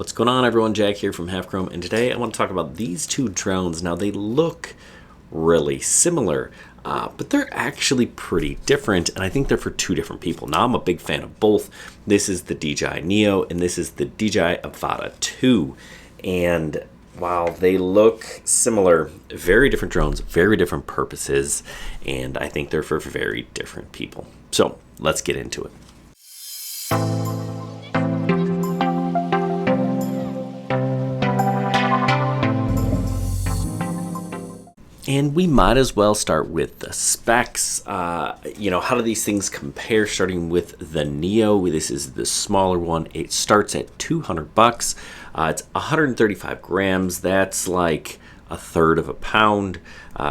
What's going on, everyone? Jack here from Half Chrome, and today I want to talk about these two drones. Now, they look really similar, but they're actually pretty different, and I think they're for two different people. Now, I'm a big fan of both. This is the DJI Neo, and this is the DJI Avata 2, and while they look similar, very different drones, very different purposes, and I think they're for very different people. So, let's get into it. And we might as well start with the specs. How do these things compare? Starting with the Neo, this is the smaller one. It starts at $200. It's 135 grams. That's like a third of a pound.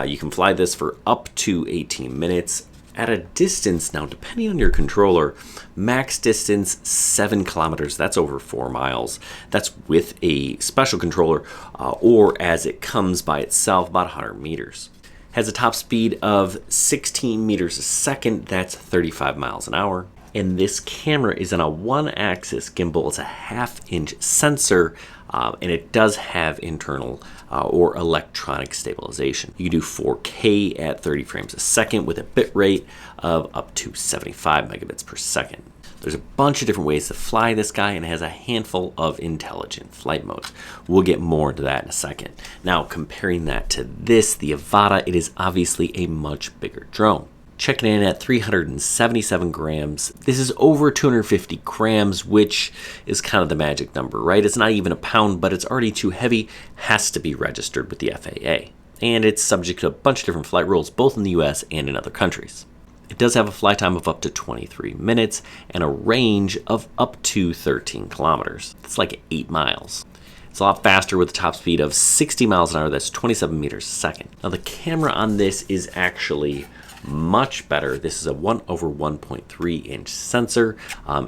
You can fly this for up to 18 minutes. At a distance, now depending on your controller, max distance 7 kilometers, that's over 4 miles. That's with a special controller, or as it comes by itself, about 100 meters. Has a top speed of 16 meters a second, that's 35 miles an hour. And this camera is on a 1-axis gimbal. It's a 1/2-inch sensor, and it does have internal or electronic stabilization. You can do 4K at 30 frames a second with a bit rate of up to 75 megabits per second. There's a bunch of different ways to fly this guy, and it has a handful of intelligent flight modes. We'll get more into that in a second. Now, comparing that to this, the Avata, it is obviously a much bigger drone. Checking in at 377 grams. This is over 250 grams, which is kind of the magic number, right? It's not even a pound, but it's already too heavy, has to be registered with the FAA. And it's subject to a bunch of different flight rules, both in the US and in other countries. It does have a flight time of up to 23 minutes and a range of up to 13 kilometers. That's like 8 miles. It's a lot faster with a top speed of 60 miles an hour. That's 27 meters a second. Now, the camera on this is actually much better. This is a 1/1.3-inch sensor.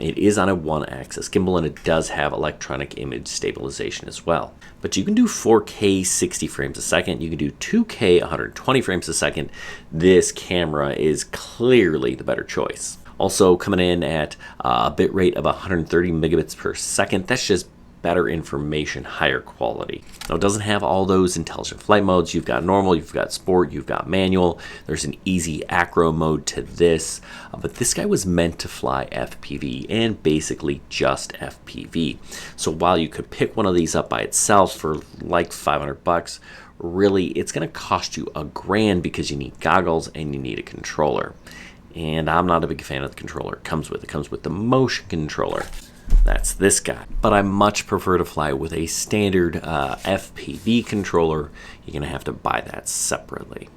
It is on a 1-axis gimbal, and it does have electronic image stabilization as well. But you can do 4K 60 frames a second. You can do 2K 120 frames a second. This camera is clearly the better choice. Also coming in at a bit rate of 130 megabits per second. That's just better information, higher quality. Now, it doesn't have all those intelligent flight modes. You've got normal, you've got sport, you've got manual. There's an easy acro mode to this, but this guy was meant to fly FPV and basically just FPV. So while you could pick one of these up by itself for like $500, really it's gonna cost you $1,000 because you need goggles and you need a controller. And I'm not a big fan of the controller it comes with. It comes with the motion controller. That's this guy. But I much prefer to fly with a standard FPV controller. You're going to have to buy that separately.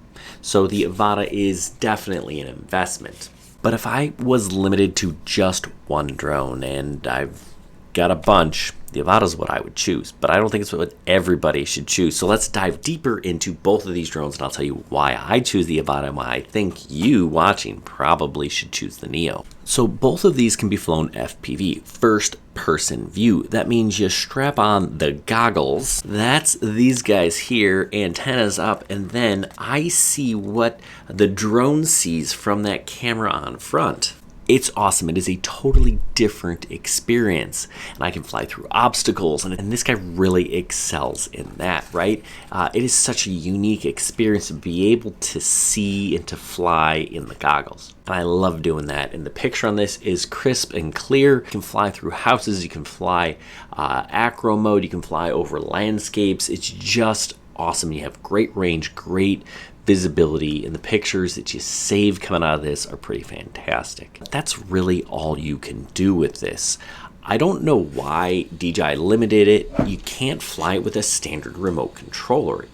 So the Avata is definitely an investment. But if I was limited to just one drone, and I've got a bunch, the Avata is what I would choose. But I don't think it's what everybody should choose. So let's dive deeper into both of these drones, and I'll tell you why I choose the Avata and why I think you watching probably should choose the Neo. So both of these can be flown FPV, first person view. That means you strap on the goggles. That's these guys here, antennas up, and then I see what the drone sees from that camera on front. It's awesome. It is a totally different experience, and I can fly through obstacles, and this guy really excels in that, right? It is such a unique experience to be able to see and to fly in the goggles, and I love doing that. And the picture on this is crisp and clear. You can fly through houses, you can fly acro mode, you can fly over landscapes. It's just awesome. You have great range, great visibility, and the pictures that you save coming out of this are pretty fantastic. That's really all you can do with this. I don't know why DJI limited it. You can't fly it with a standard remote controller.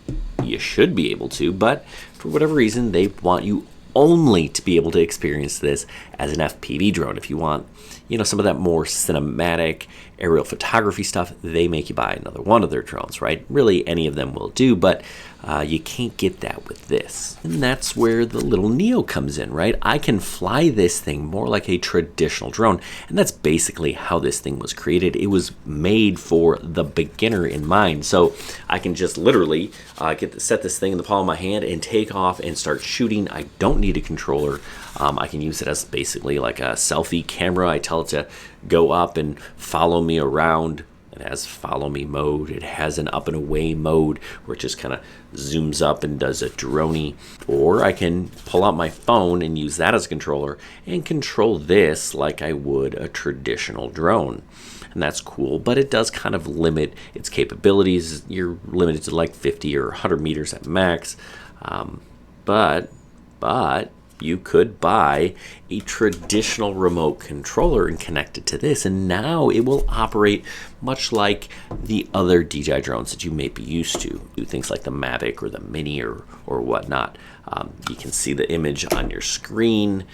You should be able to, but for whatever reason, they want you only to be able to experience this as an FPV drone. If you want, some of that more cinematic aerial photography stuff, they make you buy another one of their drones, right? Really, any of them will do, but you can't get that with this. And that's where the little Neo comes in, right? I can fly this thing more like a traditional drone, and that's basically how this thing was created. It was made for the beginner in mind. So I can just literally set this thing in the palm of my hand and take off and start shooting. I don't need a controller. I can use it as basically like a selfie camera. I tell it to go up and follow me around, and It has follow me mode. It has an up and away mode where it just kind of zooms up and does a droney. Or I can pull out my phone and use that as a controller and control this like I would a traditional drone. And that's cool, but it does kind of limit its capabilities. You're limited to like 50 or 100 meters at max. But you could buy a traditional remote controller and connect it to this, and now it will operate much like the other DJI drones that you may be used to. Do things like the Mavic or the Mini or whatnot. You can see the image on your screen.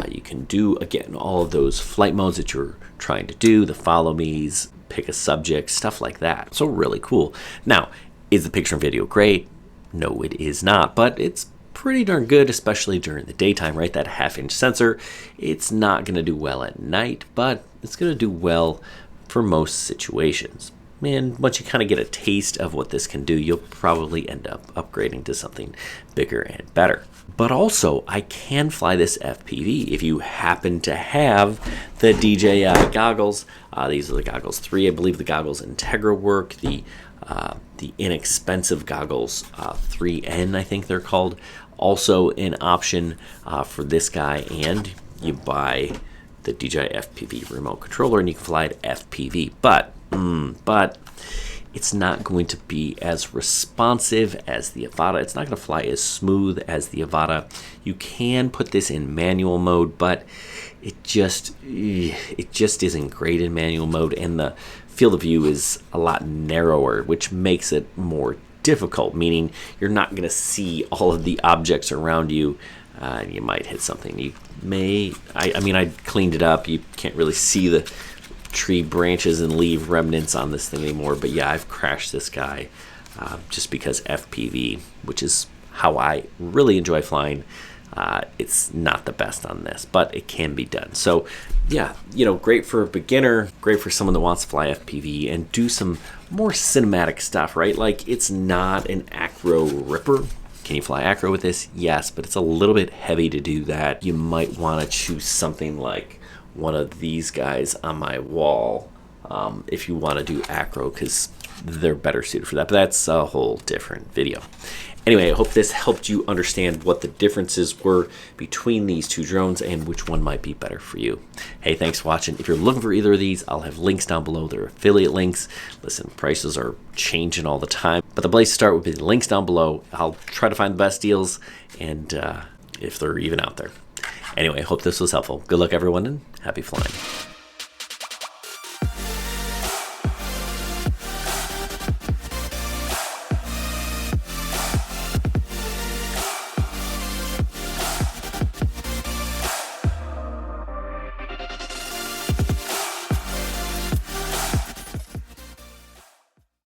You can do, again, all of those flight modes that you're trying to do, the follow me's, pick a subject, stuff like that. So really cool. Now, is the picture and video great? No, it is not, but it's pretty darn good, especially during the daytime, right? That 1/2-inch sensor, it's not going to do well at night, but it's going to do well for most situations. And once you kind of get a taste of what this can do, you'll probably end up upgrading to something bigger and better. But also, I can fly this FPV if you happen to have the DJI goggles. These are the goggles 3. I believe the goggles Integra work. The inexpensive goggles 3N, I think they're called, also an option for this guy. And you buy the DJI FPV remote controller and you can fly it FPV. But it's not going to be as responsive as the Avata. It's not going to fly as smooth as the Avata. You can put this in manual mode, but it just isn't great in manual mode, and the field of view is a lot narrower, which makes it more difficult, meaning you're not going to see all of the objects around you. You might hit something. You may, I cleaned it up. You can't really see the tree branches and leaf remnants on this thing anymore, but yeah, I've crashed this guy just because FPV, which is how I really enjoy flying, it's not the best on this, but it can be done. So yeah, great for a beginner, great for someone that wants to fly FPV and do some more cinematic stuff, right? Like, it's not an acro ripper. Can you fly acro with this? Yes, but it's a little bit heavy to do that. You might want to choose something like one of these guys on my wall if you want to do acro, because they're better suited for that, but that's a whole different video. Anyway, I hope this helped you understand what the differences were between these two drones and which one might be better for you. Hey, thanks for watching. If you're looking for either of these, I'll have links down below. They're affiliate links. Listen, prices are changing all the time, but the place to start would be the links down below. I'll try to find the best deals, and if they're even out there. Anyway, I hope this was helpful. Good luck, everyone, and happy flying.